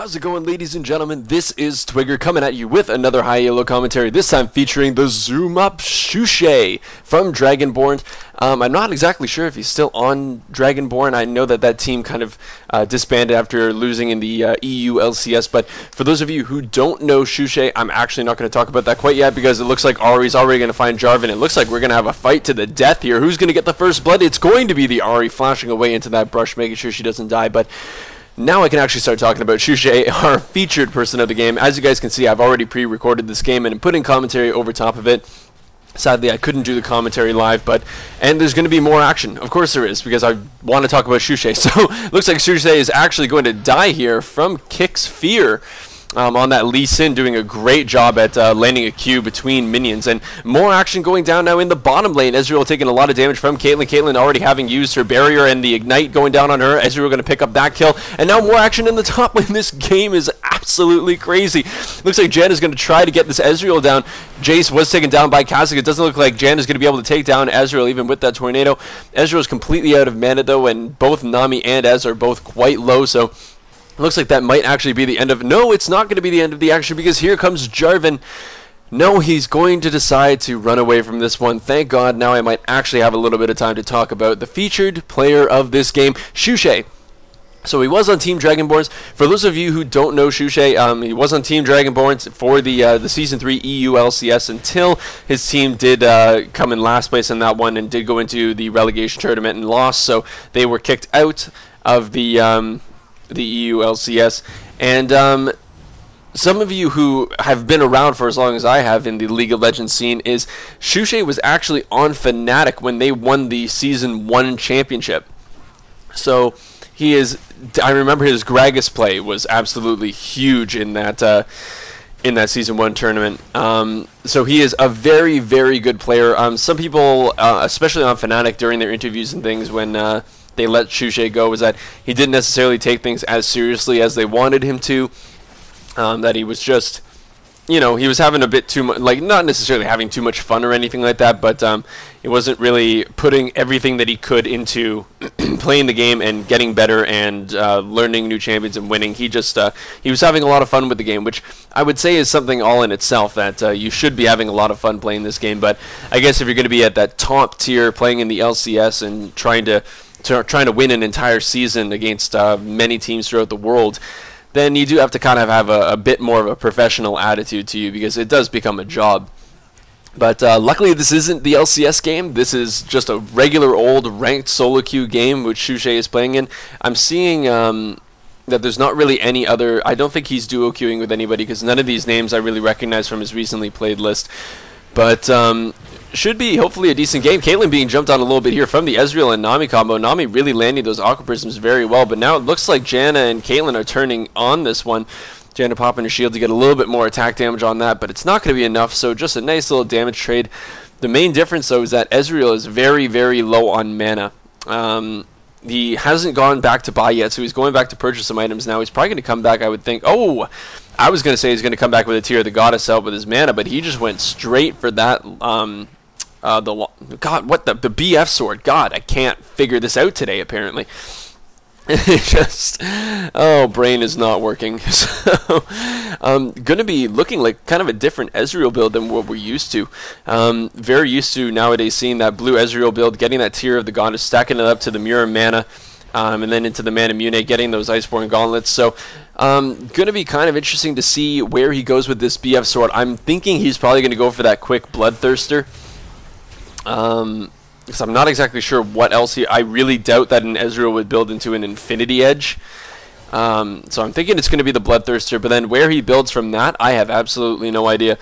How's it going, ladies and gentlemen? This is Twigger coming at you with another High ELO commentary, this time featuring the Zoom Up Shushei from Dragonborn. I'm not exactly sure if he's still on Dragonborn. I know that that team kind of disbanded after losing in the EU LCS, but for those of you who don't know Shushei, I'm actually not going to talk about that quite yet because it looks like Ari's already going to find Jarvan. It looks like we're going to have a fight to the death here. Who's going to get the first blood? It's going to be the Ari flashing away into that brush, making sure she doesn't die, but now I can actually start talking about Shushei, our featured person of the game. As you guys can see, I've already pre-recorded this game and I'm putting commentary over top of it. Sadly, I couldn't do the commentary live, and there's going to be more action. Of course there is, because I want to talk about Shushei. So, looks like Shushei is actually going to die here from Kick's Fear. On that Lee Sin, doing a great job at landing a Q between minions, and more action going down now in the bottom lane. Ezreal taking a lot of damage from Caitlyn. Caitlyn already having used her barrier and the ignite going down on her. Ezreal going to pick up that kill, and now more action in the top lane. This game is absolutely crazy. Looks like Jan is going to try to get this Ezreal down. Jace was taken down by Kha'Zix. It doesn't look like Jan is going to be able to take down Ezreal even with that tornado. Ezreal is completely out of mana though, and both Nami and Ez are both quite low, so looks like that might actually be the end of... No, it's not going to be the end of the action, because here comes Jarvan. No, he's going to decide to run away from this one. Thank God, now I might actually have a little bit of time to talk about the featured player of this game, Shushei. So he was on Team Dragonborns. For those of you who don't know Shushei, he was on Team Dragonborns for the Season 3 EU LCS until his team did come in last place in that one and did go into the relegation tournament and lost. So they were kicked out of the EU LCS, and some of you who have been around for as long as I have in the League of Legends scene is Shushei was actually on Fnatic when they won the Season 1 championship. So he is, I remember his Gragas play was absolutely huge in that Season 1 tournament. So he is a very, very good player. Some people, especially on Fnatic during their interviews and things when they let Shushei go, was that he didn't necessarily take things as seriously as they wanted him to, that he was just, you know, he was having a bit too much, like, not necessarily having too much fun or anything like that, but he wasn't really putting everything that he could into playing the game and getting better and learning new champions and winning. He just, he was having a lot of fun with the game, which I would say is something all in itself, that you should be having a lot of fun playing this game, but I guess if you're going to be at that top tier playing in the LCS and trying to win an entire season against many teams throughout the world, then you do have to kind of have a bit more of a professional attitude to you, because it does become a job. But luckily this isn't the LCS game. This is just a regular old ranked solo queue game which Shushei is playing in. I'm seeing that there's not really any other... I don't think he's duo queuing with anybody, because none of these names I really recognize from his recently played list. But should be hopefully a decent game. Caitlyn being jumped on a little bit here from the Ezreal and Nami combo. Nami really landing those Aqua Prisms very well, but now it looks like Janna and Caitlyn are turning on this one. Janna popping her shield to get a little bit more attack damage on that, but it's not going to be enough, so just a nice little damage trade. The main difference, though, is that Ezreal is very, very low on mana. He hasn't gone back to buy yet, so he's going back to purchase some items now. He's probably going to come back, I would think. Oh, I was going to say he's going to come back with a Tear of the Goddess out with his mana, but he just went straight for that... the BF sword. God, I can't figure this out today, apparently. Just, oh, brain is not working. So, gonna be looking like kind of a different Ezreal build than what we're used to. Very used to nowadays seeing that blue Ezreal build, getting that Tear of the Goddess, stacking it up to the Mirror Mana, and then into the Mana Mune, getting those Iceborne Gauntlets. So, gonna be kind of interesting to see where he goes with this BF sword. I'm thinking he's probably gonna go for that quick Bloodthirster. Because I'm not exactly sure what else I really doubt that an Ezreal would build into an Infinity Edge. So I'm thinking it's going to be the Bloodthirster, but then where he builds from that, I have absolutely no idea.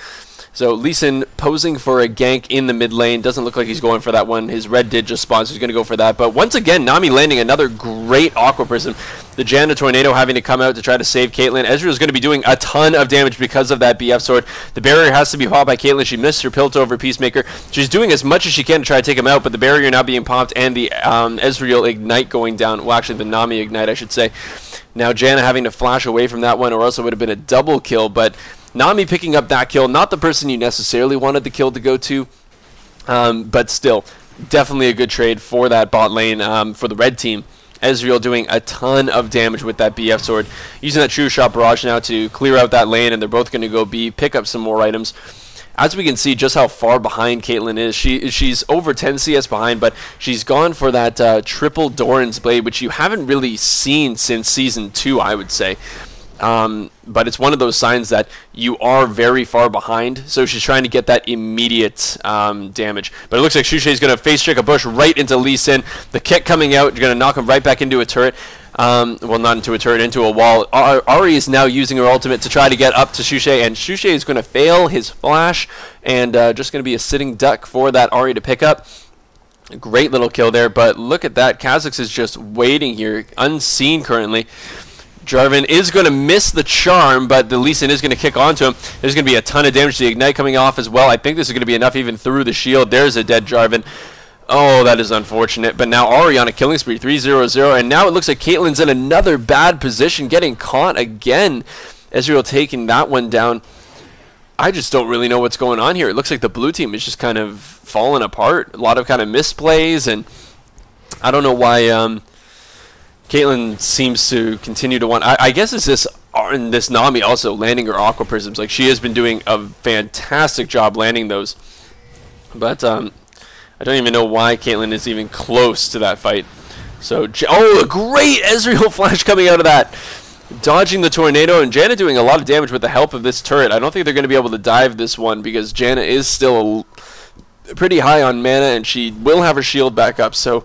So Lee Sin posing for a gank in the mid lane. Doesn't look like he's going for that one. His red did just spawn, so he's going to go for that. But once again, Nami landing another great Aqua Prism. The Janna Tornado having to come out to try to save Caitlyn. Ezreal is going to be doing a ton of damage because of that BF sword. The barrier has to be popped by Caitlyn. She missed her Pilt over Peacemaker. She's doing as much as she can to try to take him out, but the barrier now being popped and the Ezreal Ignite going down. Well, actually, the Nami Ignite, I should say. Now Janna having to flash away from that one, or else it would have been a double kill, but Nami picking up that kill, not the person you necessarily wanted the kill to go to, but still, definitely a good trade for that bot lane for the red team. Ezreal doing a ton of damage with that BF sword. Using that True Shot Barrage now to clear out that lane, and they're both going to go B, pick up some more items. As we can see just how far behind Caitlyn is. She's over 10 CS behind, but she's gone for that triple Doran's Blade, which you haven't really seen since Season 2, I would say. But it's one of those signs that you are very far behind, so she's trying to get that immediate damage. But it looks like Shushei is going to face trick a bush right into Lee Sin. The kick coming out, you're going to knock him right back into a turret. Well, not into a turret, into a wall. Ahri is now using her ultimate to try to get up to Shushei, and Shushei is going to fail his flash, and just going to be a sitting duck for that Ahri to pick up. A great little kill there, but look at that. Kha'Zix is just waiting here, unseen currently. Jarvan is going to miss the charm, but the Lee Sin is going to kick onto him. There's going to be a ton of damage to the Ignite coming off as well. I think this is going to be enough even through the shield. There's a dead Jarvan. Oh, that is unfortunate. But now Ahri on a killing spree, 3-0-0. And now it looks like Caitlyn's in another bad position, getting caught again. Ezreal taking that one down. I just don't really know what's going on here. It looks like the blue team is just kind of falling apart. A lot of kind of misplays, and I don't know why Caitlyn seems to continue to want... I guess it's this Nami also landing her Aqua Prisms. Like, she has been doing a fantastic job landing those. But I don't even know why Caitlyn is even close to that fight. So, oh, a great Ezreal flash coming out of that. Dodging the tornado, and Janna doing a lot of damage with the help of this turret. I don't think they're going to be able to dive this one because Janna is still pretty high on mana, and she will have her shield back up. So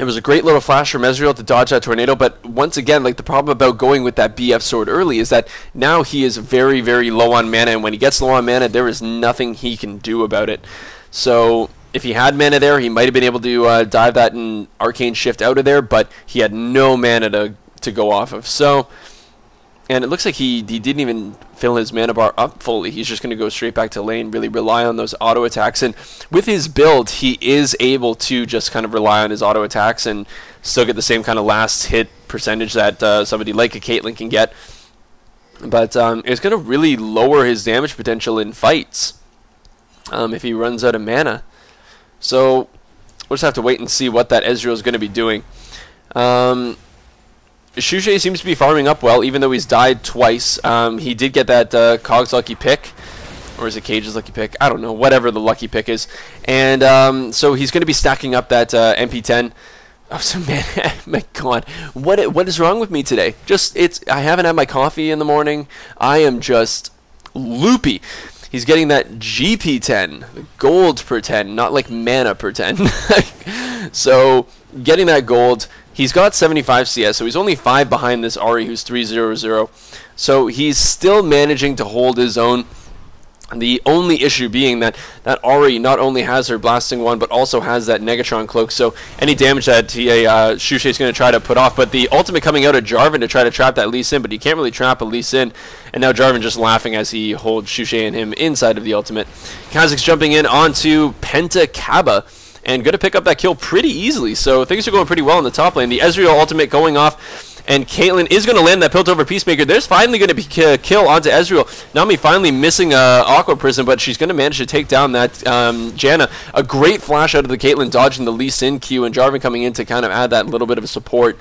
it was a great little flash from Ezreal to dodge that tornado, but once again, like, the problem about going with that BF sword early is that now he is very, very low on mana, and when he gets low on mana, there is nothing he can do about it. So if he had mana there, he might have been able to dive that and Arcane Shift out of there, but he had no mana to go off of. So, and it looks like he didn't even fill his mana bar up fully. He's just going to go straight back to lane, really rely on those auto attacks. And with his build, he is able to just kind of rely on his auto attacks and still get the same kind of last hit percentage that somebody like a Caitlyn can get. But it's going to really lower his damage potential in fights if he runs out of mana. So we'll just have to wait and see what that Ezreal is going to be doing. Shushei seems to be farming up well, even though he's died twice. He did get that Cog's lucky pick, or is it Cage's lucky pick? I don't know, whatever the lucky pick is. And so he's going to be stacking up that MP10. Oh, so man, my God, what is wrong with me today? I haven't had my coffee in the morning. I am just loopy. He's getting that GP10, gold per 10, not like mana per 10. So getting that gold. He's got 75 CS, so he's only 5 behind this Ahri, who's 3-0-0. So he's still managing to hold his own. The only issue being that Ahri not only has her Blasting Wand, but also has that Negatron Cloak. So any damage that Shushei is going to try to put off. But the ultimate coming out of Jarvan to try to trap that Lee Sin, but he can't really trap a Lee Sin. And now Jarvan just laughing as he holds Shushei and him inside of the ultimate. Kha'Zix jumping in onto Penta Kaba, and going to pick up that kill pretty easily. So things are going pretty well in the top lane. The Ezreal ultimate going off, and Caitlyn is going to land that Piltover Peacemaker. There's finally going to be a kill onto Ezreal. Nami finally missing Aqua Prism, but she's going to manage to take down that Janna. A great flash out of the Caitlyn, dodging the Lee Sin Q, and Jarvan coming in to kind of add that little bit of support.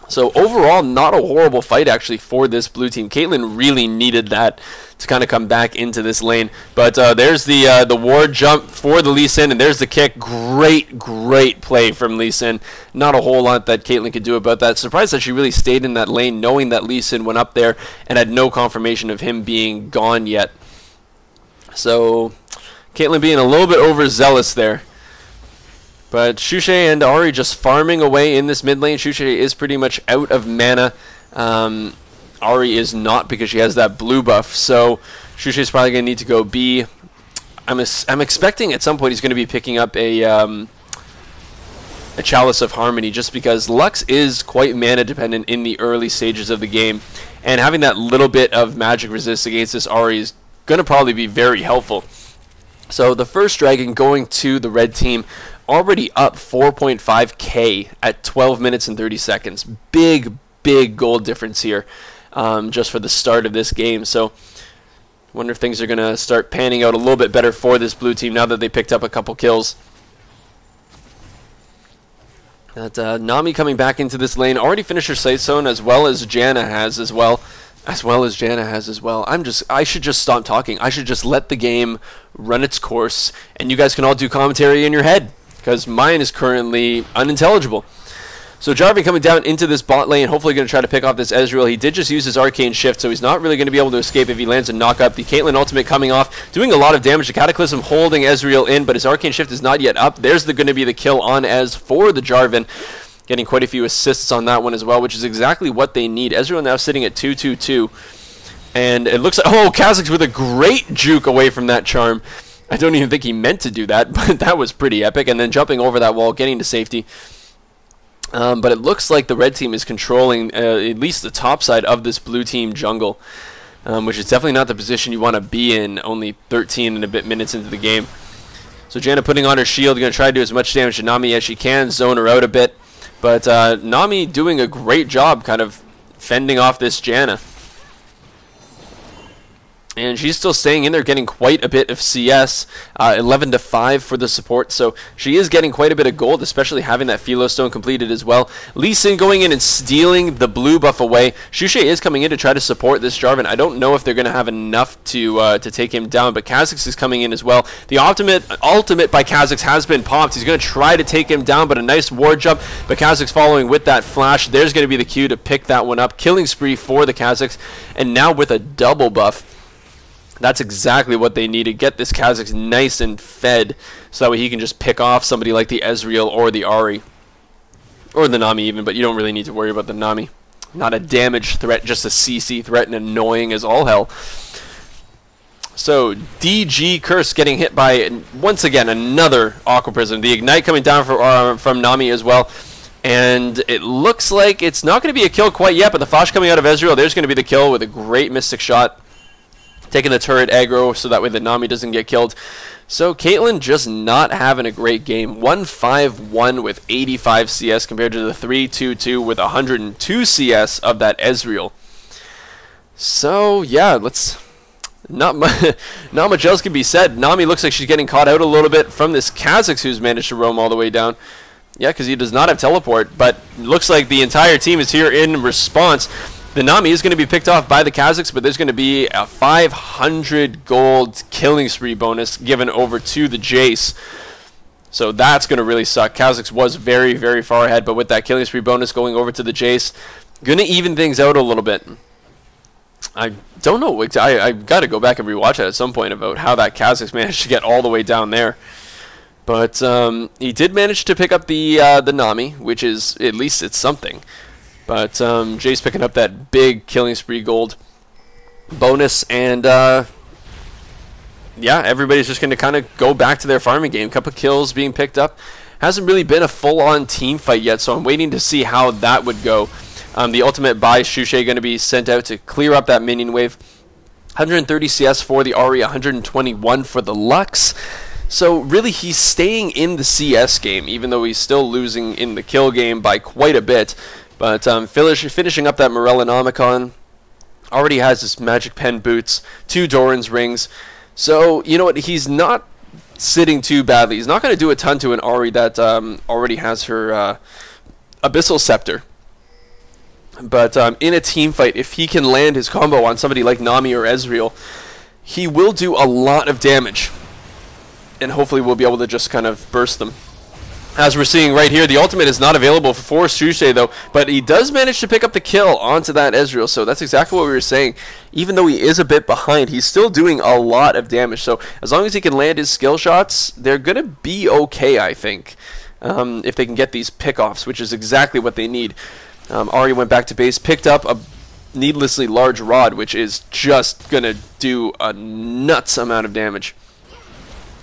So overall, not a horrible fight actually for this blue team. Caitlyn really needed that to kind of come back into this lane. But there's the ward jump for the Lee Sin, and there's the kick. Great play from Lee Sin. Not a whole lot that Caitlyn could do about that. Surprised that she really stayed in that lane, knowing that Lee Sin went up there and had no confirmation of him being gone yet. So Caitlyn being a little bit overzealous there. But Shushei and Ahri just farming away in this mid lane. Shushei is pretty much out of mana. Ahri is not, because she has that blue buff. So Shushei's probably going to need to go B. I'm expecting at some point he's going to be picking up a Chalice of Harmony, just because Lux is quite mana dependent in the early stages of the game. And having that little bit of magic resist against this Ahri is going to probably be very helpful. So the first dragon going to the red team, already up 4.5k at 12 minutes and 30 seconds. Big gold difference here just for the start of this game. So wonder if things are going to start panning out a little bit better for this blue team now that they picked up a couple kills. That Nami coming back into this lane, already finished her safe zone as well as Janna has as well. I should just stop talking. I should just let the game run its course, and you guys can all do commentary in your head, because mine is currently unintelligible. So Jarvan coming down into this bot lane, hopefully going to try to pick off this Ezreal. He did just use his arcane shift, so he's not really going to be able to escape if he lands a knock up. The Caitlyn ultimate coming off, doing a lot of damage. The Cataclysm holding Ezreal in, but his arcane shift is not yet up. There's going to be the kill on Ez for the Jarvan. Getting quite a few assists on that one as well, which is exactly what they need. Ezreal now sitting at 2-2-2. And it looks like, oh, Kha'Zix with a great juke away from that charm. I don't even think he meant to do that, but that was pretty epic. And then jumping over that wall, getting to safety. But it looks like the red team is controlling at least the top side of this blue team jungle, which is definitely not the position you want to be in only 13 and a bit minutes into the game. So Janna putting on her shield, going to try to do as much damage to Nami as she can, zone her out a bit. But Nami doing a great job kind of fending off this Janna. And she's still staying in there, getting quite a bit of CS, 11-5 for the support. So she is getting quite a bit of gold, especially having that Philo Stone completed as well. Lee Sin going in and stealing the blue buff away. Shushei is coming in to try to support this Jarvan. I don't know if they're going to have enough to take him down, but Kha'Zix is coming in as well. The ultimate by Kha'Zix has been popped. He's going to try to take him down, but a nice ward jump. But Kha'Zix following with that flash. There's going to be the Q to pick that one up. Killing spree for the Kha'Zix, and now with a double buff. That's exactly what they need to get this Kha'Zix nice and fed, so that way he can just pick off somebody like the Ezreal or the Ahri. Or the Nami even, but you don't really need to worry about the Nami. Not a damage threat, just a CC threat, and annoying as all hell. So, DG Curse getting hit by, once again, another Aqua Prism. The Ignite coming down from Nami as well. And it looks like it's not going to be a kill quite yet, but the flash coming out of Ezreal, there's going to be the kill with a great Mystic Shot. Taking the turret aggro so that way the Nami doesn't get killed. So Caitlyn just not having a great game. 1-5-1 with 85 CS compared to the 3-2-2 with 102 CS of that Ezreal. So yeah, not much else can be said. Nami looks like she's getting caught out a little bit from this Kha'Zix who's managed to roam all the way down. Yeah, because he does not have teleport, but looks like the entire team is here in response. The Nami is going to be picked off by the Kha'Zix, but there's going to be a 500 gold killing spree bonus given over to the Jace. So that's going to really suck. Kha'Zix was very, very far ahead, but with that killing spree bonus going over to the Jace, going to even things out a little bit. I don't know. I got to go back and rewatch it at some point about how that Kha'Zix managed to get all the way down there. But he did manage to pick up the Nami, which is, at least it's something. But Jace picking up that big killing spree gold bonus, and yeah, everybody's just going to kind of go back to their farming game. Couple kills being picked up. Hasn't really been a full-on team fight yet, so I'm waiting to see how that would go. The ultimate by Shushei going to be sent out to clear up that minion wave. 130 CS for the Ahri, 121 for the Lux. So really, he's staying in the CS game, even though he's still losing in the kill game by quite a bit. But finishing up that Morellonomicon, already has his Magic Pen boots, 2 Doran's rings. So, you know what, he's not sitting too badly. He's not going to do a ton to an Ahri that already has her Abyssal Scepter. But in a team fight, if he can land his combo on somebody like Nami or Ezreal, he will do a lot of damage. And hopefully we'll be able to just kind of burst them. As we're seeing right here, the ultimate is not available for Shushei though, but he does manage to pick up the kill onto that Ezreal, so that's exactly what we were saying. Even though he is a bit behind, he's still doing a lot of damage, so as long as he can land his skill shots, they're going to be okay, I think, if they can get these pickoffs, which is exactly what they need. Ahri went back to base, picked up a needlessly large rod, which is just going to do a nuts amount of damage.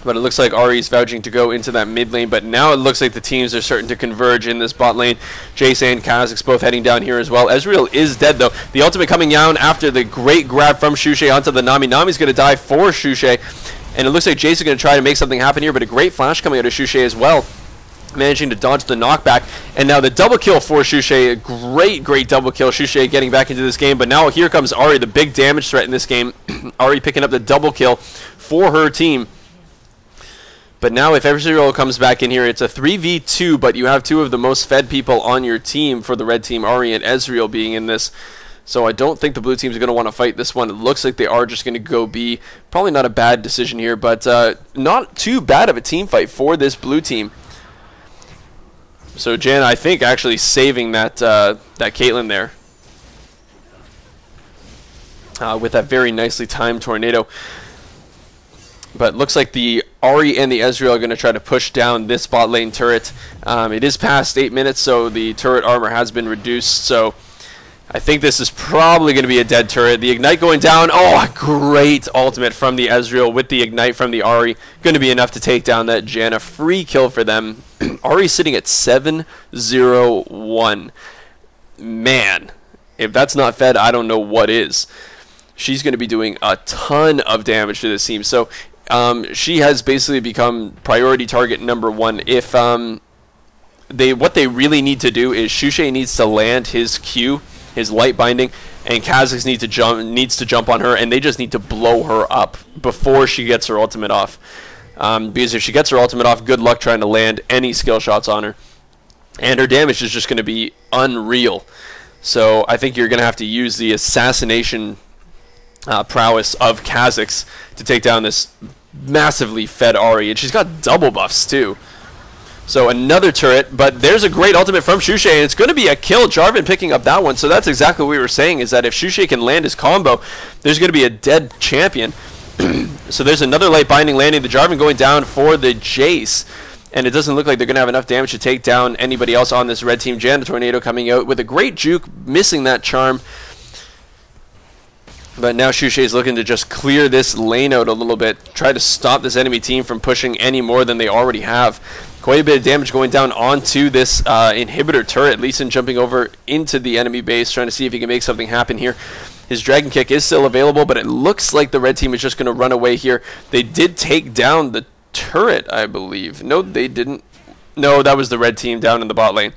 But it looks like Ahri's vouching to go into that mid lane, but now it looks like the teams are starting to converge in this bot lane. Jace and Kha'Zix both heading down here as well. Ezreal is dead though. The ultimate coming down after the great grab from Shushei onto the Nami. Nami's going to die for Shushei, and it looks like Jace is going to try to make something happen here, but a great flash coming out of Shushei as well. Managing to dodge the knockback, and now the double kill for Shushei. A great double kill. Shushei getting back into this game, but now here comes Ahri, the big damage threat in this game. Ahri picking up the double kill for her team. But now if Ezreal comes back in here, it's a 3v2, but you have two of the most fed people on your team for the red team, Ahri and Ezreal, being in this. So I don't think the blue team's going to want to fight this one. It looks like they are just going to go B. Probably not a bad decision here, but not too bad of a team fight for this blue team. So Janna, I think, actually saving that that Caitlyn there with that very nicely timed tornado. But looks like the Ahri and the Ezreal are going to try to push down this bot lane turret. It is past 8 minutes, so the turret armor has been reduced. So I think this is probably going to be a dead turret. The Ignite going down. Oh, a great ultimate from the Ezreal with the Ignite from the Ahri. Going to be enough to take down that Janna. Free kill for them. Ahri sitting at 7-0-1. Man, if that's not fed, I don't know what is. She's going to be doing a ton of damage to this team. So she has basically become priority target number 1. If what they really need to do is Shushei needs to land his Q, his light binding, and Kha'Zix needs to jump on her, and they just need to blow her up before she gets her ultimate off. Because if she gets her ultimate off, good luck trying to land any skill shots on her, and her damage is just going to be unreal. So I think you're going to have to use the assassination prowess of Kha'Zix to take down this massively fed Ahri, and she's got double buffs too. So another turret, but there's a great ultimate from Shushei, and it's going to be a kill. Jarvan picking up that one, so that's exactly what we were saying, is that if Shushei can land his combo, there's going to be a dead champion. So there's another light binding landing, the Jarvan going down for the Jace, and it doesn't look like they're going to have enough damage to take down anybody else on this red team. Janna Tornado coming out with a great juke, missing that charm. But now Shushei is looking to just clear this lane out a little bit, try to stop this enemy team from pushing any more than they already have. Quite a bit of damage going down onto this inhibitor turret. Lee Sin jumping over into the enemy base, trying to see if he can make something happen here. His Dragon Kick is still available, but it looks like the red team is just going to run away here. They did take down the turret, I believe. No, they didn't. No, that was the red team down in the bot lane.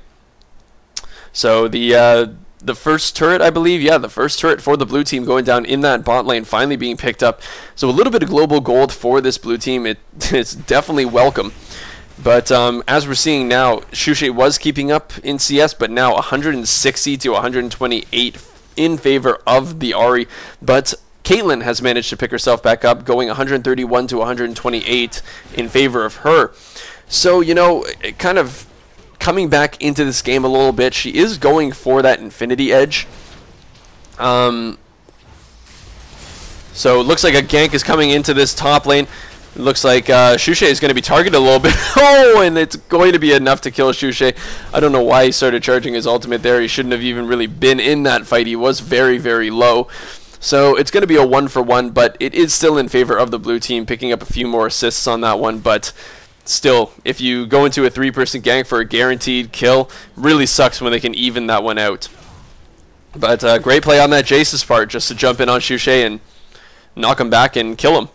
So the first turret, I believe, yeah, the first turret for the blue team going down in that bot lane, finally being picked up. So a little bit of global gold for this blue team. It's definitely welcome. But as we're seeing now, Shushei was keeping up in CS, but now 160 to 128 in favor of the Ahri. But Caitlyn has managed to pick herself back up, going 131 to 128 in favor of her. So, you know, kind of coming back into this game a little bit, she is going for that Infinity Edge. So it looks like a gank is coming into this top lane. It looks like Shushei is going to be targeted a little bit. Oh, and it's going to be enough to kill Shushei. I don't know why he started charging his ultimate there. He shouldn't have even really been in that fight. He was very, very low. So it's going to be a 1-for-1, but it is still in favor of the blue team, picking up a few more assists on that one. But still, if you go into a 3-person gank for a guaranteed kill, really sucks when they can even that one out. But great play on that Jace's part, just to jump in on Shushei and knock him back and kill him.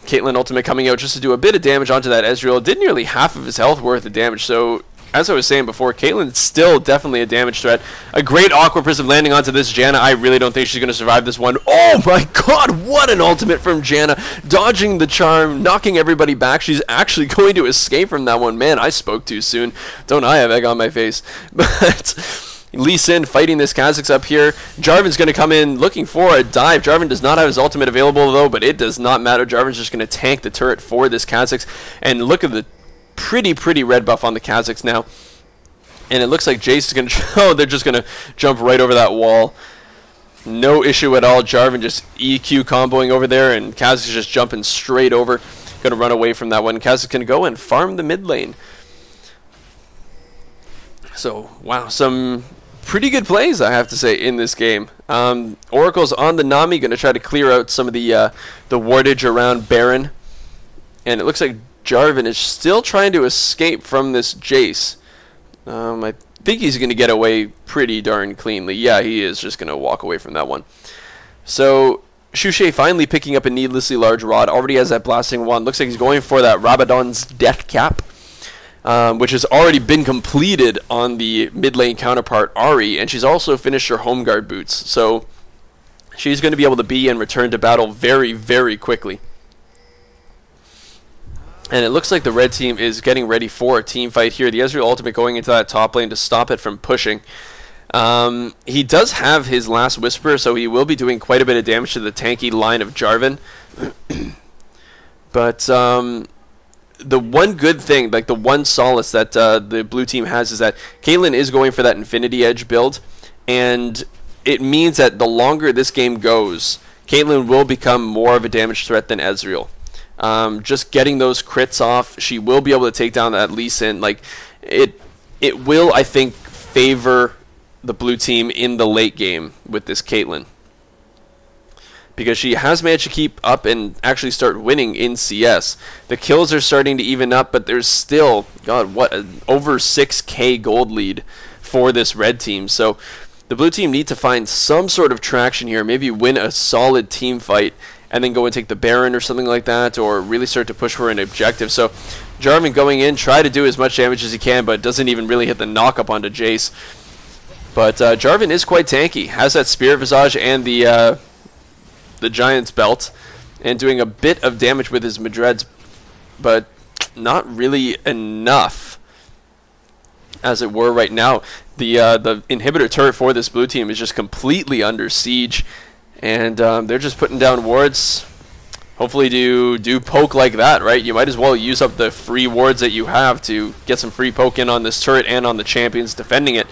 Caitlyn ultimate coming out just to do a bit of damage onto that Ezreal. Did nearly half of his health worth of damage. So, as I was saying before, Caitlyn's still definitely a damage threat. A great Aqua Prism landing onto this Janna. I really don't think she's going to survive this one. Oh my god, what an ultimate from Janna. Dodging the charm, knocking everybody back. She's actually going to escape from that one. Man, I spoke too soon. Don't I have egg on my face? But Lee Sin fighting this Kha'Zix up here. Jarvan's going to come in looking for a dive. Jarvan does not have his ultimate available though, but it does not matter. Jarvan's just going to tank the turret for this Kha'Zix. And look at the pretty red buff on the Kha'Zix now. And it looks like Jace is going to... Oh, they're just going to jump right over that wall. No issue at all. Jarvan just EQ comboing over there, and Kha'Zix is just jumping straight over. Going to run away from that one. Kha'Zix going to go and farm the mid lane. So, wow, some pretty good plays, I have to say, in this game. Oracle's on the Nami, going to try to clear out some of the wardage around Baron. And it looks like Jarvan is still trying to escape from this Jace. I think he's going to get away pretty darn cleanly. Yeah, he is just going to walk away from that one. So, Shushei finally picking up a needlessly large rod. Already has that blasting wand. Looks like he's going for that Rabadon's Death Cap, which has already been completed on the mid lane counterpart Ahri, and she's also finished her home guard boots. So she's going to be able to be and return to battle very, very quickly. And it looks like the red team is getting ready for a team fight here. The Ezreal ultimate going into that top lane to stop it from pushing. He does have his last Whisper, so he will be doing quite a bit of damage to the tanky line of Jarvan. But the one good thing, like the one solace that the blue team has, is that Caitlyn is going for that Infinity Edge build, and it means that the longer this game goes, Caitlyn will become more of a damage threat than Ezreal. Just getting those crits off, she will be able to take down that Lee Sin. Like it will, I think, favor the blue team in the late game with this Caitlyn, because she has managed to keep up and actually start winning in CS. The kills are starting to even up, but there's still, God, what, over 6k gold lead for this red team. So the blue team need to find some sort of traction here, maybe win a solid team fight, and then go and take the Baron or something like that, or really start to push for an objective. So Jarvan going in, try to do as much damage as he can, but doesn't even really hit the knock-up onto Jace. But Jarvan is quite tanky, has that Spirit Visage and the Giant's Belt, and doing a bit of damage with his Madreds, but not really enough, as it were, right now. The inhibitor turret for this blue team is just completely under siege, and they're just putting down wards. Hopefully do poke like that, right? You might as well use up the free wards that you have to get some free poke in on this turret and on the champions defending it.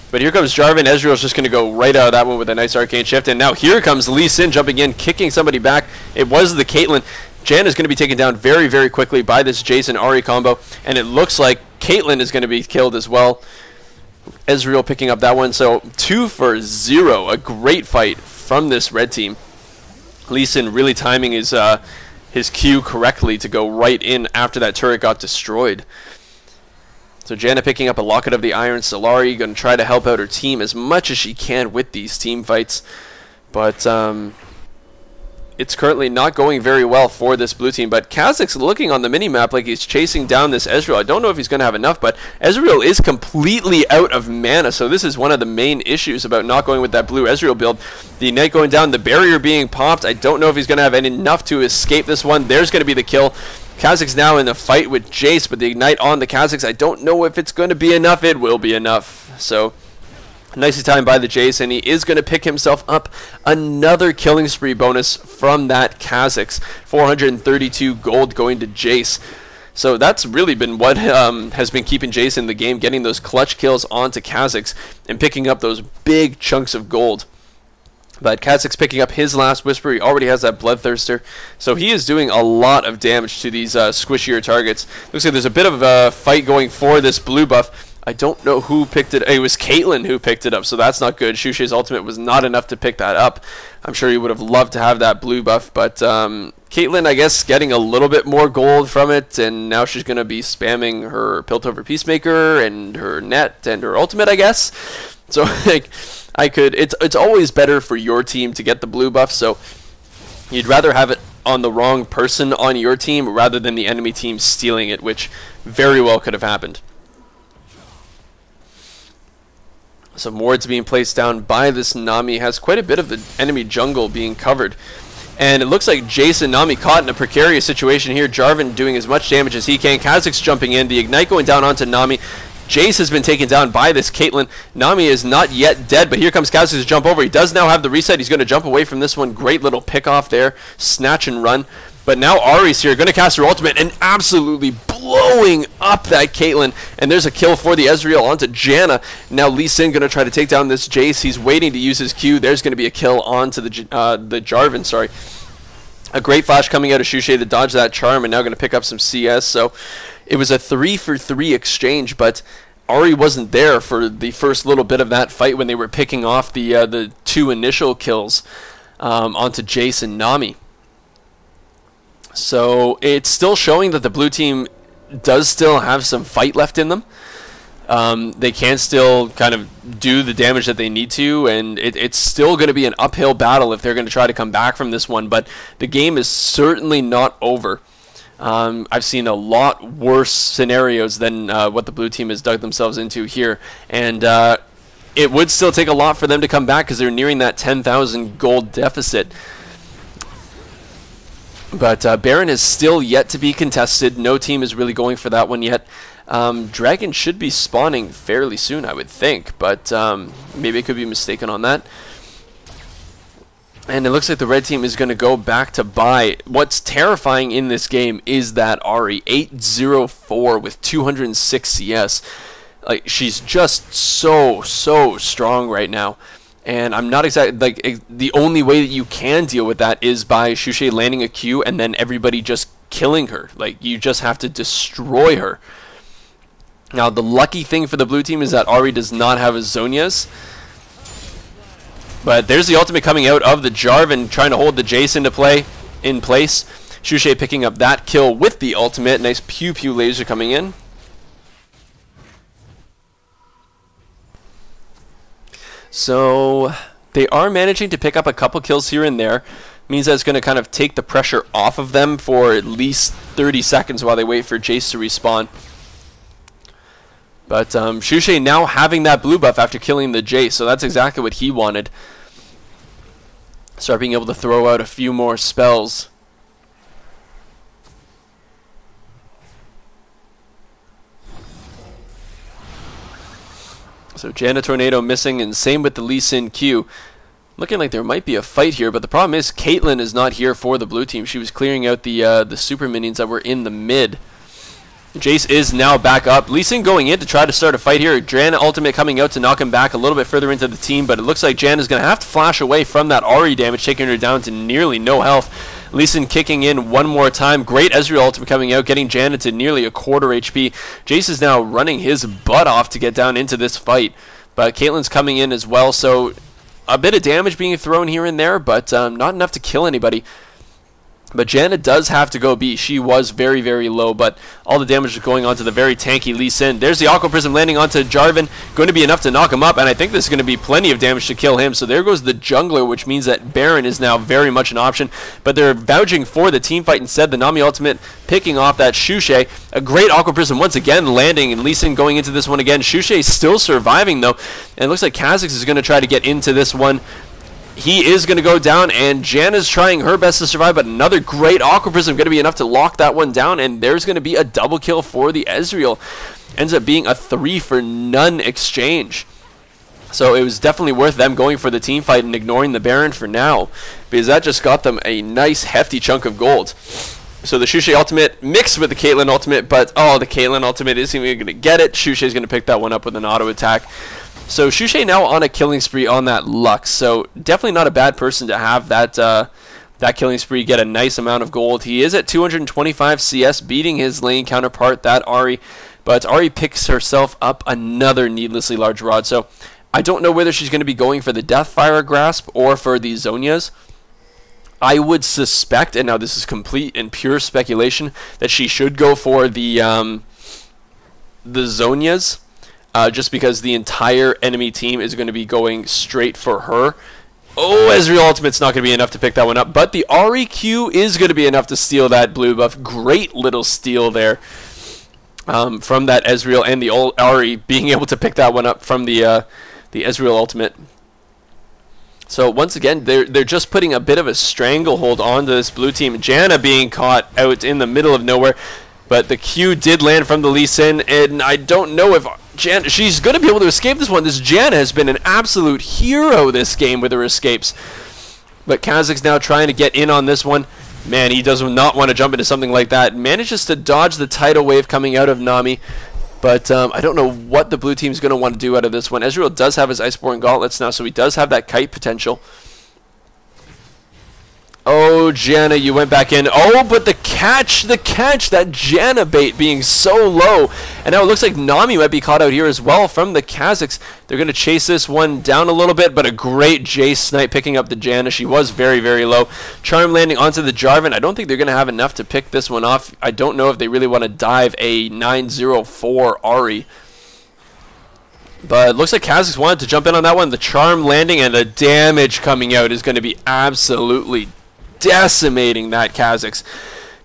But here comes Jarvan. Ezreal's just going to go right out of that one with a nice arcane shift. And now here comes Lee Sin jumping in, kicking somebody back. It was the Caitlyn. Jan is going to be taken down very, very quickly by this Jason Ahri combo. And it looks like Caitlyn is going to be killed as well. Ezreal picking up that one. So 2 for 0. A great fight from this red team. Lee Sin really timing his Q correctly to go right in after that turret got destroyed. So Janna picking up a Locket of the Iron. Solari going to try to help out her team as much as she can with these team fights. But it's currently not going very well for this blue team. But Kha'Zix's looking on the minimap like he's chasing down this Ezreal. I don't know if he's going to have enough, but Ezreal is completely out of mana. So this is one of the main issues about not going with that blue Ezreal build. The Ignite going down, the barrier being popped. I don't know if he's going to have enough to escape this one. There's going to be the kill. Kha'Zix now in the fight with Jace, but the Ignite on the Kha'Zix, I don't know if it's going to be enough. It will be enough. So nicely timed by the Jace, and he is going to pick himself up another killing spree bonus from that Kha'Zix. 432 gold going to Jace. So that's really been what has been keeping Jace in the game, getting those clutch kills onto Kha'Zix and picking up those big chunks of gold. But Kha'Zix picking up his last Whisper. He already has that Bloodthirster. So he is doing a lot of damage to these squishier targets. Looks like there's a bit of a fight going for this blue buff. I don't know who picked it. It was Caitlyn who picked it up, so that's not good. Shushei's ultimate was not enough to pick that up. I'm sure he would have loved to have that blue buff. But Caitlyn, I guess, getting a little bit more gold from it. And now she's going to be spamming her Piltover Peacemaker and her net and her ultimate, I guess. So, like, it's always better for your team to get the blue buff, so you'd rather have it on the wrong person on your team rather than the enemy team stealing it, which very well could have happened. Some wards being placed down by this Nami. Has quite a bit of the enemy jungle being covered. And it looks like Jace and Nami caught in a precarious situation here. Jarvan doing as much damage as he can. Kha'Zix jumping in. The Ignite going down onto Nami. Jace has been taken down by this Caitlyn. Nami is not yet dead, but here comes Kha'Zix to jump over. He does now have the reset. He's going to jump away from this one. Great little pick off there. Snatch and run. But now Ahri's here, going to cast her ultimate and absolutely blowing up that Caitlyn. And there's a kill for the Ezreal onto Janna. Now Lee Sin going to try to take down this Jace. He's waiting to use his Q. There's going to be a kill onto the Jarvan, sorry. A great flash coming out of Shushei to dodge that charm, and now going to pick up some CS. So it was a 3-for-3 exchange, but Ahri wasn't there for the first little bit of that fight when they were picking off the 2 initial kills onto Jace and Nami. So it's still showing that the blue team does still have some fight left in them. They can still kind of do the damage that they need to, and it's still going to be an uphill battle if they're going to try to come back from this one, but the game is certainly not over. I've seen a lot worse scenarios than what the blue team has dug themselves into here, and it would still take a lot for them to come back because they're nearing that 10,000 gold deficit. But Baron is still yet to be contested. No team is really going for that one yet. Dragon should be spawning fairly soon, I would think, but maybe I could be mistaken on that. And it looks like the red team is going to go back to buy. What's terrifying in this game is that Ahri, 804 with 206 CS. Like, she's just so strong right now. And I'm not exactly, like, the only way that you can deal with that is by Shushei landing a Q and then everybody just killing her. Like, you just have to destroy her. Now, the lucky thing for the blue team is that Ahri does not have a Zhonya's. But there's the ultimate coming out of the Jarvan, trying to hold the Jace in place. Shushei picking up that kill with the ultimate. Nice pew-pew laser coming in. So they are managing to pick up a couple kills here and there. Means that it's going to kind of take the pressure off of them for at least 30 seconds while they wait for Jace to respawn. But Shushei now having that blue buff after killing the Jace, so that's exactly what he wanted. Start being able to throw out a few more spells. So Janna Tornado missing, and same with the Lee Sin Q. Looking like there might be a fight here, but the problem is Caitlyn is not here for the blue team. She was clearing out the super minions that were in the mid. Jace is now back up. Lee Sin going in to try to start a fight here. Janna ultimate coming out to knock him back a little bit further into the team, but it looks like Janna's going to have to flash away from that Ahri damage, taking her down to nearly no health. Lee Sin kicking in one more time. Great Ezreal ultimate coming out, getting Janna to nearly a quarter HP. Jace is now running his butt off to get down into this fight, but Caitlyn's coming in as well, so a bit of damage being thrown here and there, but not enough to kill anybody. But Janna does have to go B. She was very low, but all the damage is going on to the very tanky Lee Sin. There's the Aqua Prism landing onto Jarvan. Going to be enough to knock him up, and I think this is going to be plenty of damage to kill him. So there goes the jungler, which means that Baron is now very much an option. But they're vouching for the team fight instead. The Nami ultimate picking off that Shushei. A great Aqua Prism once again landing, and Lee Sin going into this one again. Shushei still surviving, though, and it looks like Kha'Zix is going to try to get into this one. He is going to go down, and Janna's trying her best to survive, but another great Aqua Prism going to be enough to lock that one down, and there's going to be a double kill for the Ezreal. Ends up being a 3-for-none exchange. So it was definitely worth them going for the team fight and ignoring the Baron for now, because that just got them a nice hefty chunk of gold. So the Shushei ultimate mixed with the Caitlyn ultimate, but the Caitlyn ultimate isn't even going to get it. Shushei's going to pick that one up with an auto attack. So Shushei now on a killing spree on that Lux, so definitely not a bad person to have that that killing spree, get a nice amount of gold. He is at 225 CS, beating his lane counterpart, that Ahri, but Ahri picks herself up another needlessly large rod. So I don't know whether she's going to be going for the Deathfire Grasp or for the Zhonya's. I would suspect, and now this is complete and pure speculation, that she should go for the Zhonya's. Just because the entire enemy team is going to be going straight for her. Oh, Ezreal ultimate's not going to be enough to pick that one up, but the Ahri Q is going to be enough to steal that blue buff. Great little steal there from that Ezreal, and the Ahri being able to pick that one up from the Ezreal ultimate. So once again, they're just putting a bit of a stranglehold onto this blue team. Janna being caught out in the middle of nowhere. But the Q did land from the Lee Sin, and I don't know if she's going to be able to escape this one. This Janna has been an absolute hero this game with her escapes. But Kha'Zix now trying to get in on this one. Man, he does not want to jump into something like that. Manages to dodge the tidal wave coming out of Nami. But I don't know what the blue team's going to want to do out of this one. Ezreal does have his Iceborne Gauntlets now, so he does have that kite potential. Oh, Janna, you went back in. Oh, but the catch, that Janna bait being so low. And now it looks like Nami might be caught out here as well from the Kha'Zix. They're going to chase this one down a little bit, but a great Jace snipe picking up the Janna. She was very low. Charm landing onto the Jarvan. I don't think they're going to have enough to pick this one off. I don't know if they really want to dive a 904 Ahri. But it looks like Kha'Zix wanted to jump in on that one. The Charm landing and the damage coming out is going to be absolutely decimating that Kha'Zix.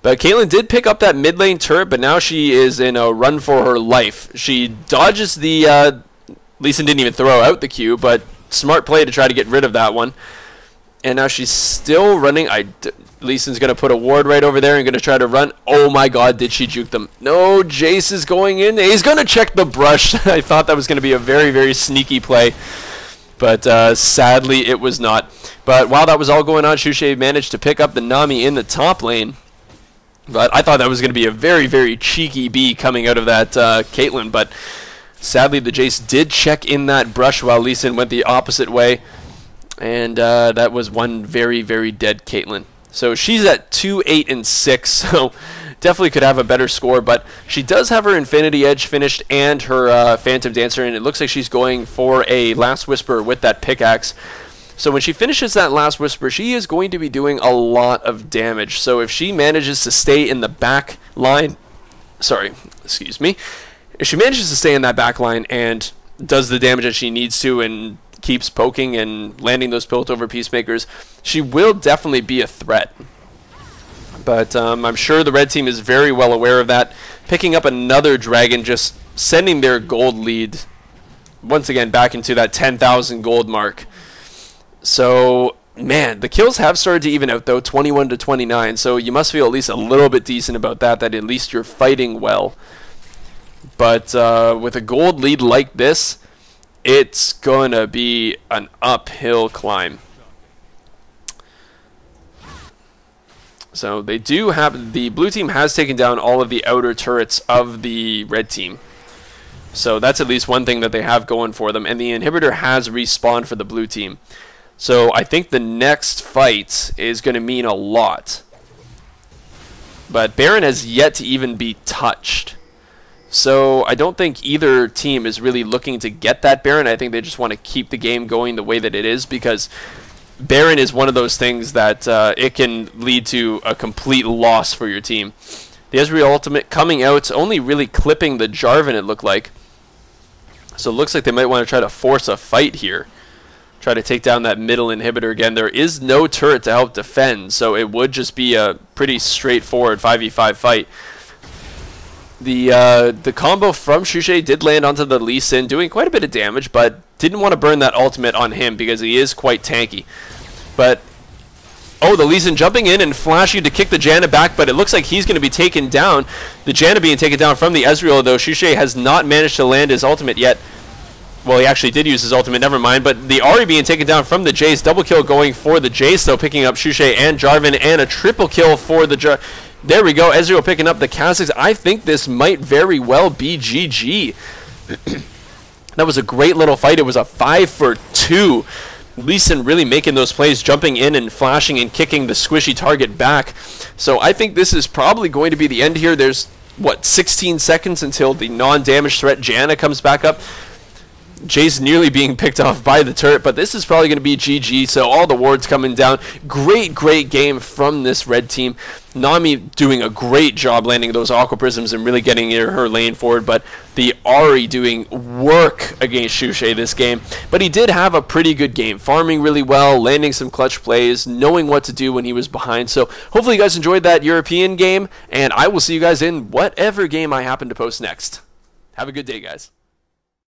But Caitlyn did pick up that mid lane turret, but now she is in a run for her life. She dodges the Lee Sin didn't even throw out the Q, but smart play to try to get rid of that one. And now she's still running. Lee Sin's going to put a ward right over there and going to try to run. Oh my god, did she juke them? No, Jace is going in. He's going to check the brush. I thought that was going to be a very, very sneaky play. But sadly, it was not. But while that was all going on, Shushei managed to pick up the Nami in the top lane. But I thought that was going to be a very, very cheeky B coming out of that Caitlyn. But sadly, the Jace did check in that brush while Lee Sin went the opposite way. And that was one very, very dead Caitlyn. So she's at 2, 8, and 6. So definitely could have a better score. But she does have her Infinity Edge finished and her Phantom Dancer. And it looks like she's going for a Last Whisper with that pickaxe. So when she finishes that Last Whisper, she is going to be doing a lot of damage. So if she manages to stay in the back line, if she manages to stay in that back line and does the damage that she needs to and keeps poking and landing those Piltover Peacemakers, she will definitely be a threat. But I'm sure the red team is very well aware of that. Picking up another dragon, just sending their gold lead once again back into that 10,000 gold mark. So, man, the kills have started to even out, though, 21 to 29. So you must feel at least a little bit decent about that, that at least you're fighting well. But with a gold lead like this, it's going to be an uphill climb. So they do have, the blue team has taken down all of the outer turrets of the red team. So that's at least one thing that they have going for them. And the inhibitor has respawned for the blue team. So I think the next fight is going to mean a lot. But Baron has yet to even be touched. So I don't think either team is really looking to get that Baron. I think they just want to keep the game going the way that it is, because Baron is one of those things that it can lead to a complete loss for your team. The Ezreal ultimate coming out, only really clipping the Jarvan, it looked like. So it looks like they might want to try to force a fight here. Try to take down that middle inhibitor again. There is no turret to help defend, so it would just be a pretty straightforward 5v5 fight. The combo from Shushei did land onto the Lee Sin, doing quite a bit of damage, but didn't want to burn that ultimate on him because he is quite tanky. But, oh, the Lee Sin jumping in and flashing to kick the Janna back, but it looks like he's going to be taken down. The Janna being taken down from the Ezreal, though. Shushei has not managed to land his ultimate yet. Well, he actually did use his ultimate, never mind. But the Ahri being taken down from the Jace. Double kill going for the Jace, though, picking up Shushei and Jarvan, and a triple kill for the There we go, Ezreal picking up the Kha'Zix. I think this might very well be GG. That was a great little fight. It was a 5-for-2. Lee Sin really making those plays, jumping in and flashing and kicking the squishy target back. So I think this is probably going to be the end here. There's, what, 16 seconds until the non-damage threat Janna comes back up. Jace nearly being picked off by the turret, but this is probably going to be GG, so all the wards coming down. Great game from this red team. Nami doing a great job landing those Aqua Prisms and really getting her lane forward, but the Ahri doing work against Shushei this game. But he did have a pretty good game, farming really well, landing some clutch plays, knowing what to do when he was behind. So hopefully you guys enjoyed that European game, and I will see you guys in whatever game I happen to post next. Have a good day, guys.